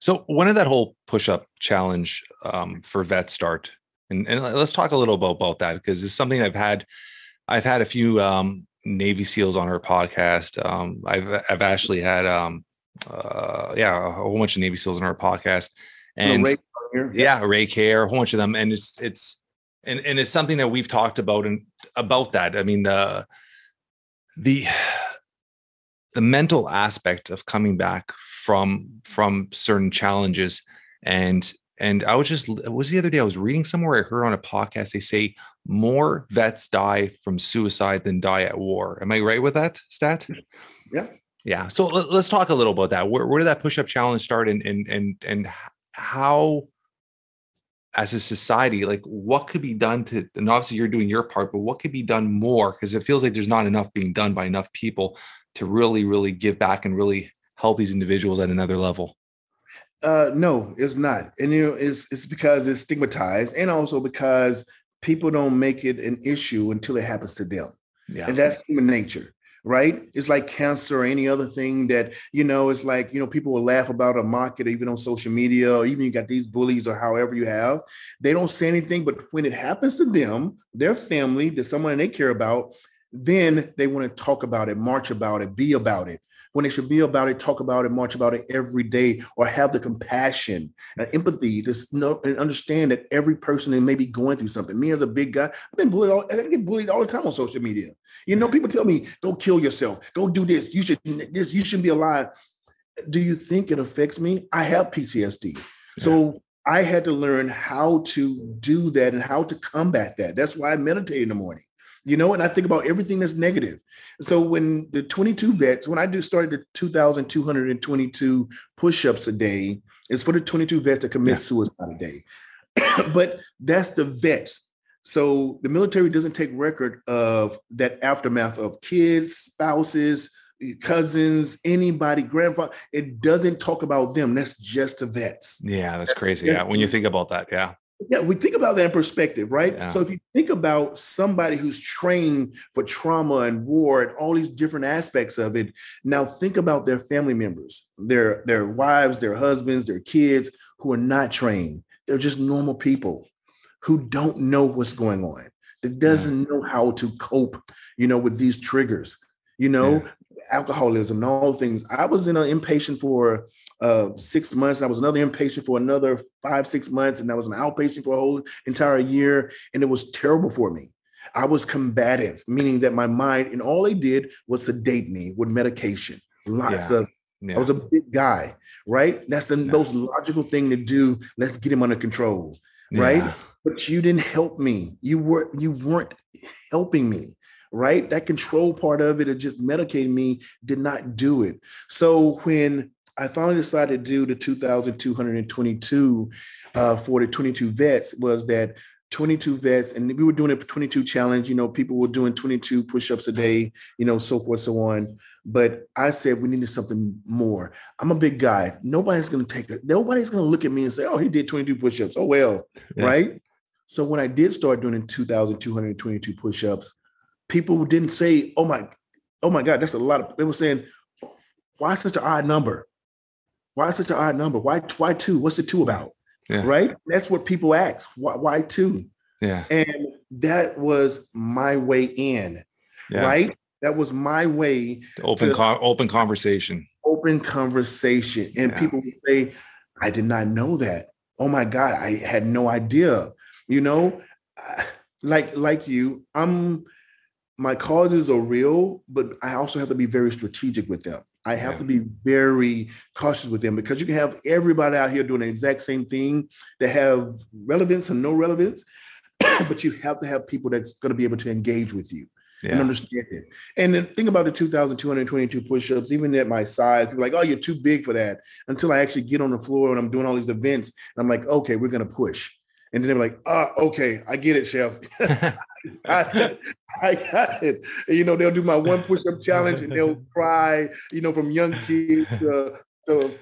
So when did that whole push-up challenge for vets start? And let's talk a little about that, because it's something I've had a few Navy SEALs on her podcast. I've actually had a whole bunch of Navy SEALs on our podcast, and Ray Care, a whole bunch of them, and it's something that we've talked about and about that. I mean, the mental aspect of coming back from certain challenges, and it was the other day I was reading somewhere, I heard on a podcast, they say more vets die from suicide than die at war. Am I right with that stat? Yeah. Yeah. So let's talk a little about that. Where did that push-up challenge start, and how, as a society, like what could be done to, and obviously you're doing your part, but what could be done more? Because it feels like there's not enough being done by enough people to really, really give back and really help these individuals at another level. No, it's not. And, it's because it's stigmatized, and also because people don't make it an issue until it happens to them. Yeah. And that's human nature, right? It's like cancer or any other thing that, it's like, people will laugh about or mock it, even on social media, or even you got these bullies or however you have, they don't say anything, but when it happens to them, their family, to someone they care about, then they want to talk about it, march about it, be about it. When they should be about it, talk about it, march about it every day, or have the compassion and empathy to know and understand that every person may be going through something. Me as a big guy, I've been bullied. I get bullied all the time on social media. People tell me, go kill yourself, go do this. You shouldn't be alive. Do you think it affects me? I have PTSD. Yeah. So I had to learn how to do that and how to combat that. That's why I meditate in the morning. And I think about everything that's negative. So when the 22 vets, when I started the 2,222 push-ups a day, it's for the 22 vets that commit suicide a day. But that's the vets. So the military doesn't take record of that aftermath of kids, spouses, cousins, anybody, grandfather. It doesn't talk about them. That's just the vets. Yeah, that's crazy. Yeah, when you think about that, yeah. Yeah, we think about that in perspective, right? Yeah. So if you think about somebody who's trained for trauma and war and all these different aspects of it, now think about their family members, their wives, their husbands, their kids who are not trained. They're just normal people who don't know what's going on, that doesn't know how to cope, with these triggers, alcoholism and all things. I was in an inpatient for 6 months. I was another inpatient for another 5-6 months. And I was an outpatient for a whole entire year. And it was terrible for me. I was combative, meaning that my mind, and all they did was sedate me with medication. I was a big guy, right? That's the most logical thing to do. Let's get him under control, right? But you didn't help me. You weren't helping me. Right? That control part of it, just medicating me, did not do it. So when I finally decided to do the 2,222 for the 22 vets, was that 22 vets, and we were doing a 22 challenge, people were doing 22 push-ups a day, so forth, so on. But I said, we needed something more. I'm a big guy. Nobody's going to look at me and say, oh, he did 22 push-ups. Oh, well, right? So when I did start doing 2,222 push-ups, people didn't say, oh my God, that's a lot. They were saying, why such an odd number? Why such an odd number? Why two? What's the two about? Yeah. Right? That's what people ask. Why two? Yeah. And that was my way in, right? That was my way. Open conversation. Open conversation. And people would say, I did not know that. Oh my God, I had no idea. Like you, my causes are real, but I also have to be very strategic with them. I have to be very cautious with them, because you can have everybody out here doing the exact same thing that have relevance and no relevance, but you have to have people that's going to be able to engage with you and understand it. And then think about the 2,222 push-ups, even at my size, people are like, oh, you're too big for that, until I actually get on the floor and I'm doing all these events. And I'm like, okay, we're going to push. And then they're like, okay, I get it, Chef. I got it. And, they'll do my one push-up challenge and they'll cry, from young kids to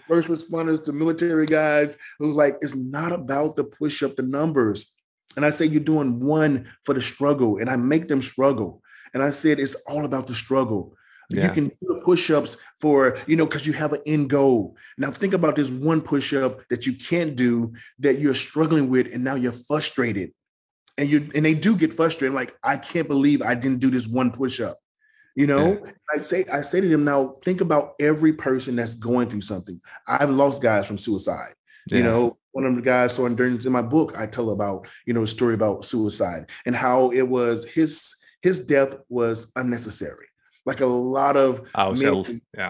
first responders to military guys who like, it's not about the push-up, the numbers. And I say, you're doing one for the struggle, and I make them struggle. And I said, it's all about the struggle. You can do the push-ups for, because you have an end goal. Now think about this one push-up that you can't do, that you're struggling with, and now you're frustrated. And they do get frustrated. Like, I can't believe I didn't do this one push-up. I say to them, now think about every person that's going through something. I've lost guys from suicide. One of the guys, so in my book, I tell about, a story about suicide and how it was his death was unnecessary. Like a lot of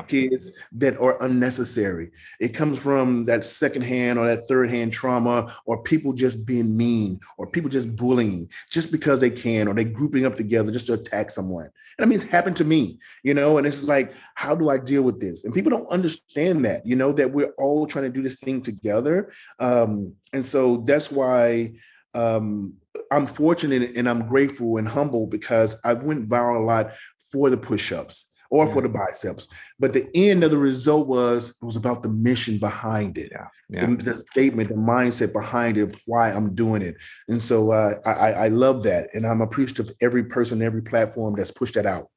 kids that are unnecessary. It comes from that secondhand or that third-hand trauma, or people just being mean, or people just bullying just because they can, or they grouping up together just to attack someone. And I mean, it's happened to me, and it's like, how do I deal with this? And people don't understand that, that we're all trying to do this thing together. And so that's why I'm fortunate and I'm grateful and humble, because I went viral a lot for the push-ups or for the biceps. But the end of the result was about the mission behind it. The statement, the mindset behind it, why I'm doing it. And so I love that. And I'm appreciative of every person, every platform that's pushed that out.